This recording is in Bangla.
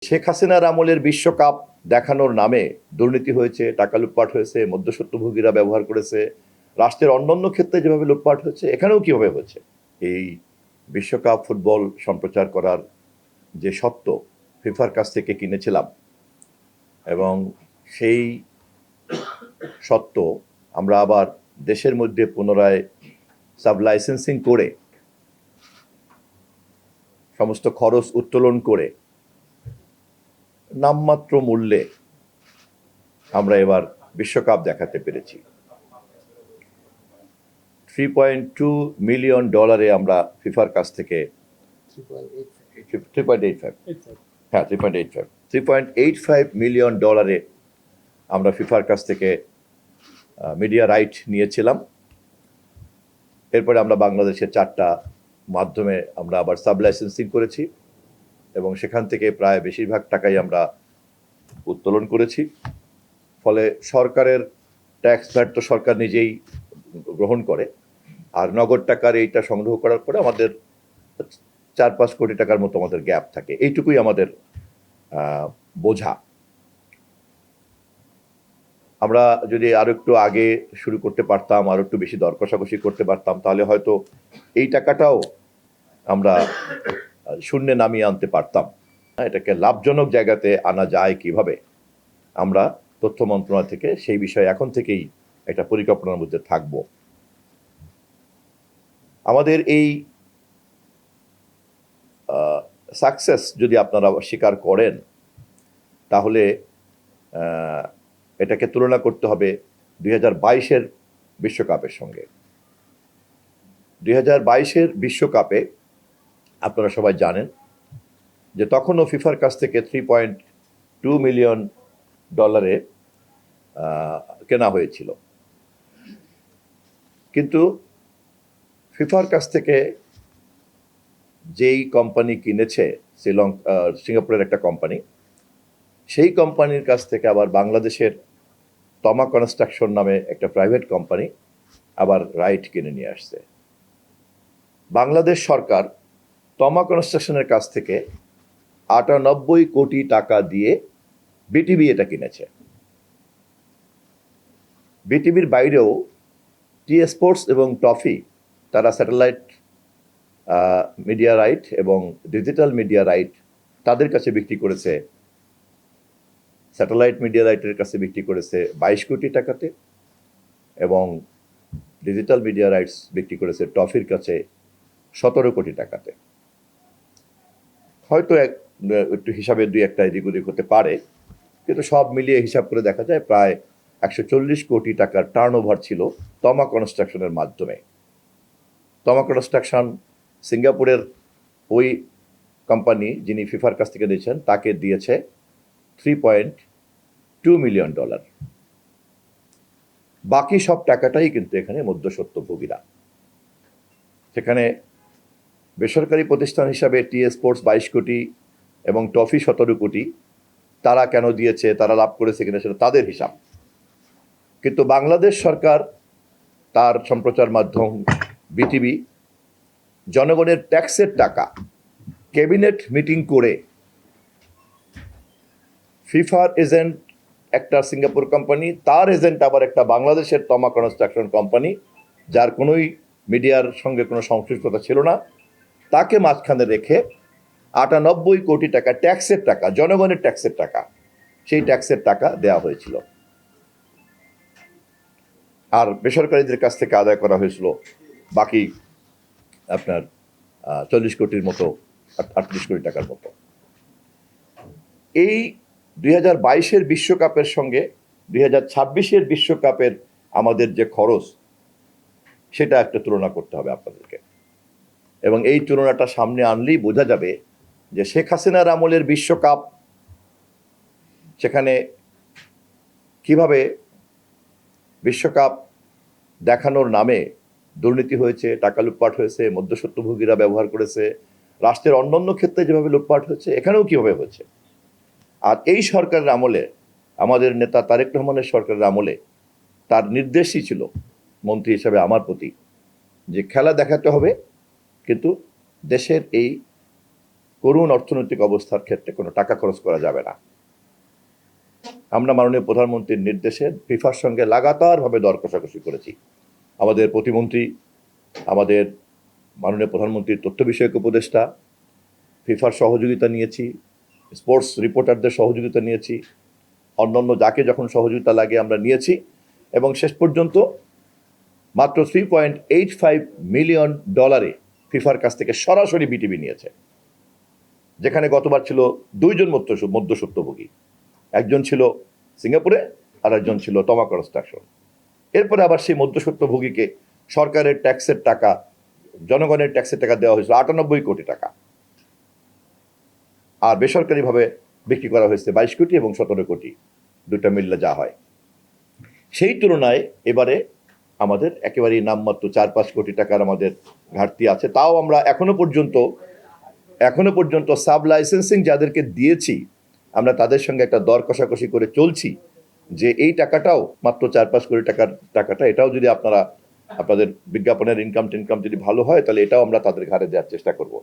শেখ হাসিনার আমলের বিশ্বকাপ দেখানোর নামে দুর্নীতি হয়েছে, টাকা লুটপাট হয়েছে, মধ্যস্বত্বভোগীরা ব্যবহার করেছে, রাষ্ট্রের অন্যান্য ক্ষেত্রে যেভাবে লুটপাট হয়েছে এখানেও কিভাবে হয়েছে। এই বিশ্বকাপ ফুটবল সম্প্রচার করার যে সত্ত্ব ফিফার কাছ থেকে কিনেছিলাম এবং সেই সত্ত্ব আমরা আবার দেশের মধ্যে পুনরায় সাব লাইসেন্সিং করে সমস্ত খরচ উত্তোলন করে নামমাত্র মূল্যে আমরা এবার বিশ্বকাপ দেখাতে পেরেছি। $3.2 মিলিয়ন আমরা ফিফার কাছ থেকে 3.85 মিলিয়ন ডলারে আমরা ফিফার কাছ থেকে মিডিয়া রাইট নিয়েছিলাম। এরপরে আমরা বাংলাদেশের 4টা মাধ্যমে আমরা আবার সাব লাইসেন্সিং করেছি এবং সেখান থেকে প্রায় বেশিরভাগ টাকাই আমরা উত্তোলন করেছি। ফলে সরকারের ট্যাক্স ভ্যাট তো সরকার নিজেই গ্রহণ করে, আর নগদ টাকার এইটা সংগ্রহ করার পরে আমাদের 4-5 কোটি টাকার মতো আমাদের গ্যাপ থাকে। এইটুকুই আমাদের বোঝা। আমরা যদি আরো একটু আগে শুরু করতে পারতাম, আরো একটু বেশি দর কষাকষি করতে পারতাম, তাহলে হয়তো এই টাকাটাও আমরা শূন্যে নামিয়ে আনতে পারতাম। এটাকে লাভজনক জায়গাতে আনা যায় কিভাবে, আমরা তথ্য মন্ত্রণালয় থেকে সেই বিষয়ে এখন থেকেই একটা পরিকল্পনার মধ্যে থাকব। আমাদের এই সাকসেস যদি আপনারা স্বীকার করেন, তাহলে এটাকে তুলনা করতে হবে 2022-এর বিশ্বকাপের সঙ্গে। 2022-এর বিশ্বকাপে আপনারা সবাই জানেন যে তখনও ফিফার কাছ থেকে $3.2 মিলিয়ন কেনা হয়েছিল, কিন্তু ফিফার কাছ থেকে যেই কোম্পানি কিনেছে সিঙ্গাপুরের একটা কোম্পানি, সেই কোম্পানির কাছ থেকে আবার বাংলাদেশের তমা কনস্ট্রাকশন নামে একটা প্রাইভেট কোম্পানি আবার রাইট কিনে নিয়ে আসছে। বাংলাদেশ সরকার তমা কনস্ট্রাকশনের কাছ থেকে 98 কোটি টাকা দিয়ে বিটিভি এটা কিনেছে। বিটিভির বাইরেও টি স্পোর্টস এবং টফি তারা স্যাটেলাইট মিডিয়া রাইট এবং ডিজিটাল মিডিয়া রাইট তাদের কাছে বিক্রি করেছে। স্যাটেলাইট মিডিয়া রাইটের কাছে বিক্রি করেছে 22 কোটি টাকাতে এবং ডিজিটাল মিডিয়া রাইটস বিক্রি করেছে টফির কাছে 17 কোটি টাকাতে। হয়তো একটু হিসাবে 2-1টা এদিক ওদিক হতে পারে, কিন্তু সব মিলিয়ে হিসাব করে দেখা যায় প্রায় 140 কোটি টাকার টার্নওভার ছিল তমা কনস্ট্রাকশনের মাধ্যমে। তমা কনস্ট্রাকশন সিঙ্গাপুরের ওই কোম্পানি যিনি ফিফার কাছ থেকে দিয়েছেন তাকে দিয়েছে $3.2 মিলিয়ন। বাকি সব টাকাটাই কিন্তু এখানে মধ্যস্বত্বভোগীরা। সেখানে বেসরকারি প্রতিষ্ঠান হিসাবে টি স্পোর্টস 22 কোটি এবং টফি 17 কোটি তারা কেন দিয়েছে, তারা লাভ করেছে কিনা সেটা তাদের হিসাব। কিন্তু বাংলাদেশ সরকার তার সম্প্রচার মাধ্যম বিটিভি জনগণের ট্যাক্সের টাকা ক্যাবিনেট মিটিং করে ফিফার এজেন্ট একটা সিঙ্গাপুর কোম্পানি, তার এজেন্ট আবার একটা বাংলাদেশের তমা কনস্ট্রাকশন কোম্পানি, যার কোনোই মিডিয়ার সঙ্গে কোনো সংশ্লিষ্টতা ছিল না, তাকে মাঝখানে রেখে 98 কোটি টাকা ট্যাক্সের টাকা, জনগণের ট্যাক্সের টাকা, সেই ট্যাক্সের টাকা দেওয়া হয়েছিল। আর বেসরকারিদের কাছ থেকে আদায় করা হয়েছিল বাকি আপনার 40 কোটির মতো, 38 কোটি টাকার মতো। এই 2022-এর বিশ্বকাপের সঙ্গে 2026-এর বিশ্বকাপের আমাদের যে খরচ, সেটা একটা তুলনা করতে হবে আপনাদেরকে। এবং এই তুলনাটা সামনে আনলেই বোঝা যাবে যে শেখ হাসিনার আমলের বিশ্বকাপ, সেখানে কিভাবে বিশ্বকাপ দেখানোর নামে দুর্নীতি হয়েছে, টাকা লুটপাট হয়েছে, মধ্যস্বত্বভোগীরা ব্যবহার করেছে, রাষ্ট্রের অন্যান্য ক্ষেত্রে যেভাবে লুটপাট হয়েছে এখানেও কিভাবে হয়েছে। আর এই সরকারের আমলে, আমাদের নেতা তারেক রহমানের সরকারের আমলে তার নির্দেশই ছিল মন্ত্রী হিসাবে আমার প্রতি, যে খেলা দেখাতে হবে কিন্তু দেশের এই করুণ অর্থনৈতিক অবস্থার ক্ষেত্রে কোনো টাকা খরচ করা যাবে না। আমরা মাননীয় প্রধানমন্ত্রীর নির্দেশে ফিফার সঙ্গে লাগাতারভাবে দর কষাকষি করেছি। আমাদের প্রতিমন্ত্রী, আমাদের মাননীয় প্রধানমন্ত্রীর তথ্য বিষয়ক উপদেষ্টা, ফিফার সহযোগিতা নিয়েছি, স্পোর্টস রিপোর্টারদের সহযোগিতা নিয়েছি, অন্যান্য যাকে যখন সহযোগিতা লাগে আমরা নিয়েছি, এবং শেষ পর্যন্ত মাত্র $3.85 মিলিয়ন ফিফার কাছ থেকে সরাসরি বিটিভি নিয়েছে, যেখানে গতবার ছিল দুইজন মধ্যস্বত্বভোগী, একজন ছিল সিঙ্গাপুরে আর একজন ছিল তমা কনস্ট্রাকশন। এরপরে আবার সেই মধ্যস্বত্বভোগীকে সরকারের ট্যাক্সের টাকা, জনগণের ট্যাক্সের টাকা দেওয়া হয়েছিল 98 কোটি টাকা, আর বেসরকারিভাবে বিক্রি করা হয়েছে 22 কোটি এবং 17 কোটি, দুইটা মিললে যা হয়। সেই তুলনায় এবারে আমাদের একেবারেই নামমাত্র 4-5 কোটি টাকার আমাদের ঘাটতি আছে। তাও আমরা এখনো পর্যন্ত সাব লাইসেন্সিং যাদেরকে দিয়েছি, আমরা তাদের সঙ্গে একটা দর কষাকষি করে চলছি যে এই টাকাটাও, মাত্র 4-5 কোটি টাকাটা এটাও যদি আপনাদের বিজ্ঞাপনের ইনকাম যদি ভালো হয়, তাহলে এটাও আমরা তাদের ঘাড়ে দেওয়ার চেষ্টা করব।